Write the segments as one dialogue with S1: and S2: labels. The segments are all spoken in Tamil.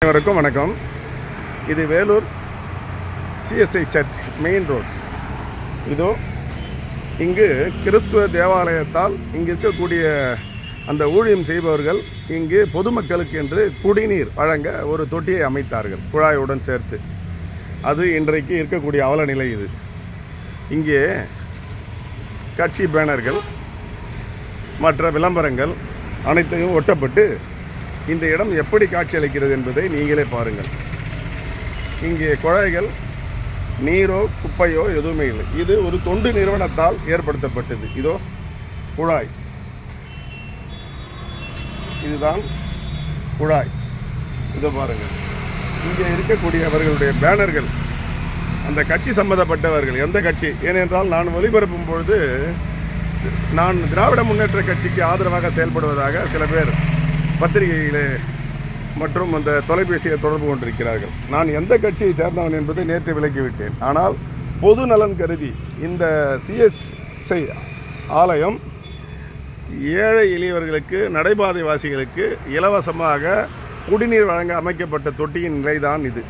S1: அனைவருக்கும் வணக்கம். இது Vellore CSI church main road. இதோ இங்கு கிறிஸ்துவ தேவாலயத்தால் இங்கு இருக்கக்கூடிய அந்த ஊழியம் செய்பவர்கள் இங்கு பொதுமக்களுக்கு என்று குடிநீர் வழங்க ஒரு தொட்டியை அமைத்தார்கள், குழாயுடன் சேர்த்து. அது இன்றைக்கு இருக்கக்கூடிய அவல நிலை. இது இங்கே கட்சி பேனர்கள் மற்ற விளம்பரங்கள் அனைத்தையும் ஒட்டப்பட்டு இந்த இடம் எப்படி காட்சியளிக்கிறது என்பதை நீங்களே பாருங்கள். இங்கே குழாய்கள், நீரோ குப்பையோ எதுவுமே இல்லை. இது ஒரு தொண்டு நிறுவனத்தால் ஏற்படுத்தப்பட்டது. இதோ குழாய், இதுதான் குழாய். இதோ பாருங்கள். இங்கே இருக்கக்கூடியவர்களுடைய பேனர்கள் அந்த கட்சி சம்பந்தப்பட்டவர்கள். எந்த கட்சி? ஏனென்றால் நான் ஒளிபரப்பும் பொழுது நான் திராவிட முன்னேற்ற கட்சிக்கு ஆதரவாக செயல்படுவதாக சில பேர் பத்திரிகையிலே மற்றும் அந்த தொலைபேசியில் தொடர்பு கொண்டிருக்கிறார்கள். நான் எந்த கட்சியை சேர்ந்தவன் என்பதை நேற்று விலக்கிவிட்டேன். ஆனால் பொது நலன் கருதி இந்த சிஎஸ்ஐ ஆலயம் ஏழை எளியவர்களுக்கு, நடைபாதைவாசிகளுக்கு இலவசமாக குடிநீர் வழங்க அமைக்கப்பட்ட தொட்டியின் நிலைதான் இது.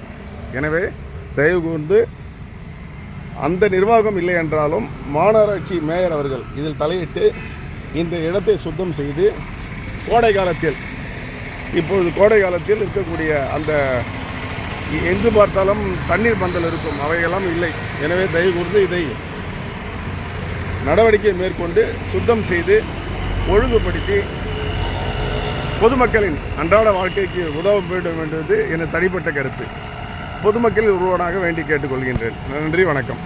S1: எனவே தயவு கூர்ந்து அந்த நிர்வாகம் இல்லை என்றாலும் மாநகராட்சி மேயர் அவர்கள் இதில் தலையிட்டு இந்த இடத்தை சுத்தம் செய்து, கோடை காலத்தில், இப்பொழுது கோடை காலத்தில் இருக்கக்கூடிய அந்த எங்கு பார்த்தாலும் தண்ணீர் பந்தல் இருக்கும், அவையெல்லாம் இல்லை. எனவே தயவு கூர்ந்து இதை நடவடிக்கை மேற்கொண்டு சுத்தம் செய்து ஒழுங்குபடுத்தி பொதுமக்களின் அன்றாட வாழ்க்கைக்கு உதவ வேண்டும் என்பது எனது தனிப்பட்ட கருத்து. பொதுமக்களில் ஒருவனாக வேண்டி கேட்டுக்கொள்கின்றேன். நன்றி, வணக்கம்.